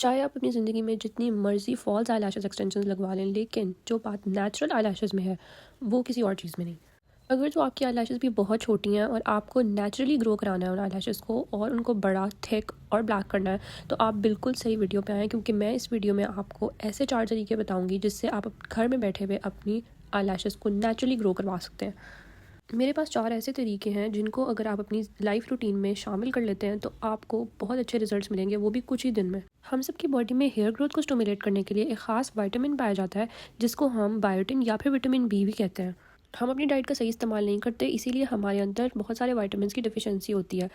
चाहे आप अपनी ज़िंदगी में जितनी मर्ज़ी फॉल्स आईलैशेस एक्सटेंशंस लगवा लें, लेकिन जो बात नेचुरल आईलैशेस में है वो किसी और चीज़ में नहीं। अगर जो आपकी आईलैशेस भी बहुत छोटी हैं और आपको नेचुरली ग्रो कराना है उन आईलैशेस को और उनको बड़ा, थिक और ब्लैक करना है, तो आप बिल्कुल सही वीडियो पे आएँ, क्योंकि मैं इस वीडियो में आपको ऐसे 4 तरीके बताऊँगी जिससे आप घर में बैठे हुए अपनी आईलैशेस को नेचुरली ग्रो करवा सकते हैं। मेरे पास 4 ऐसे तरीके हैं जिनको अगर आप अपनी लाइफ रूटीन में शामिल कर लेते हैं तो आपको बहुत अच्छे रिजल्ट्स मिलेंगे, वो भी कुछ ही दिन में। हम सब की बॉडी में हेयर ग्रोथ को स्टिमुलेट करने के लिए एक ख़ास विटामिन पाया जाता है जिसको हम बायोटिन या फिर विटामिन बी भी कहते हैं। हम अपनी डाइट का सही इस्तेमाल नहीं करते, इसीलिए हमारे अंदर बहुत सारे विटामिन की डिफिशेंसी होती है।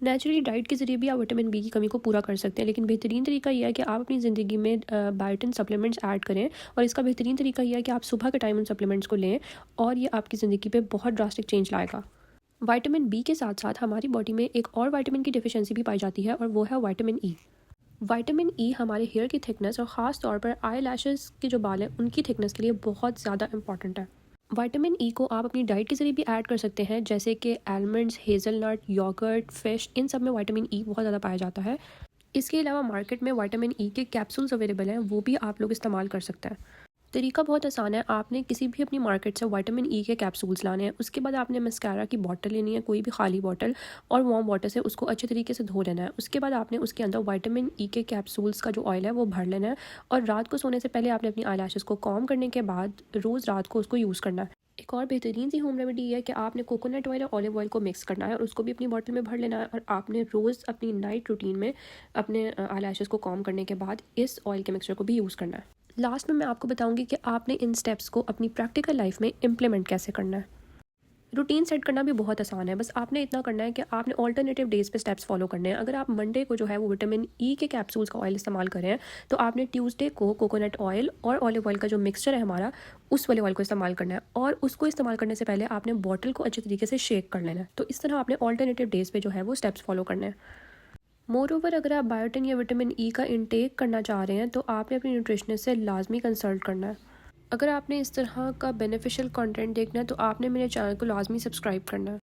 नेचुरली डाइट के ज़रिए भी आप विटामिन बी की कमी को पूरा कर सकते हैं, लेकिन बेहतरीन तरीका यह है कि आप अपनी ज़िंदगी में बायोटिन सप्लीमेंट्स ऐड करें। और इसका बेहतरीन तरीका यह है कि आप सुबह के टाइम उन सप्लीमेंट्स को लें और ये आपकी ज़िंदगी पे बहुत ड्रास्टिक चेंज लाएगा। विटामिन बी के साथ साथ हमारी बॉडी में एक और विटामिन की डिफिशेंसी भी पाई जाती है और वो है विटामिन ई। विटामिन ई हमारे हेयर की थिकनेस और ख़ास तौर पर आई लैशेज़ के जो बाल हैं उनकी थिकनेस के लिए बहुत ज़्यादा इंपॉर्टेंट है। विटामिन ई को आप अपनी डाइट के ज़रिए भी ऐड कर सकते हैं, जैसे कि आलमंड्स, हेज़लनट, योगर्ट, फ़िश, इन सब में विटामिन ई बहुत ज़्यादा पाया जाता है। इसके अलावा मार्केट में विटामिन ई के कैप्सूल्स अवेलेबल हैं, वो भी आप लोग इस्तेमाल कर सकते हैं। तरीका बहुत आसान है। आपने किसी भी अपनी मार्केट से विटामिन ई के कैप्सूल्स लाने हैं। उसके बाद आपने मस्कारा की बॉटल लेनी है, कोई भी खाली बॉटल, और वार्म वाटर से उसको अच्छे तरीके से धो लेना है। उसके बाद आपने उसके अंदर विटामिन ई के कैप्सूल्स का जो ऑयल है वो भर लेना है और रात को सोने से पहले आपने अपनी आईलैशेस को कॉम्ब करने के बाद रोज़ रात को उसको यूज़ करना है। एक और बेहतरीन सी होम रेमेडी है कि आपने कोकोनट ऑयल और ऑलिव ऑयल को मिक्स करना है और उसको भी अपनी बॉटल में भर लेना है और आपने रोज़ अपनी नाइट रूटीन में अपने आईलैशेस को कॉम्ब करने के बाद इस ऑयल के मिक्सचर को भी यूज़ करना है। लास्ट में मैं आपको बताऊंगी कि आपने इन स्टेप्स को अपनी प्रैक्टिकल लाइफ में इम्प्लीमेंट कैसे करना है। रूटीन सेट करना भी बहुत आसान है, बस आपने इतना करना है कि आपने ऑल्टरनेटिव डेज़ पे स्टेप्स फॉलो करने हैं। अगर आप मंडे को जो है वो विटामिन ई के कैप्सूल्स का ऑयल इस्तेमाल करें, तो आपने ट्यूसडे को कोकोनट ऑयल और ऑलिव ऑयल का जो मिक्सचर है हमारा, उस वाले ऑयल को इस्तेमाल करना है और उसको इस्तेमाल करने से पहले आपने बॉटल को अच्छे तरीके से शेक कर लेना है। तो इस तरह आपने ऑल्टरनेटिव डेज़ पे जो है वो स्टेप्स फॉलो करने हैं। मोर ओवर, अगर आप बायोटिन या विटामिन ई का इंटेक करना चाह रहे हैं तो आपने अपनी न्यूट्रिशनिस्ट से लाजमी कंसल्ट करना है। अगर आपने इस तरह का बेनिफिशियल कंटेंट देखना है तो आपने मेरे चैनल को लाजमी सब्सक्राइब करना है।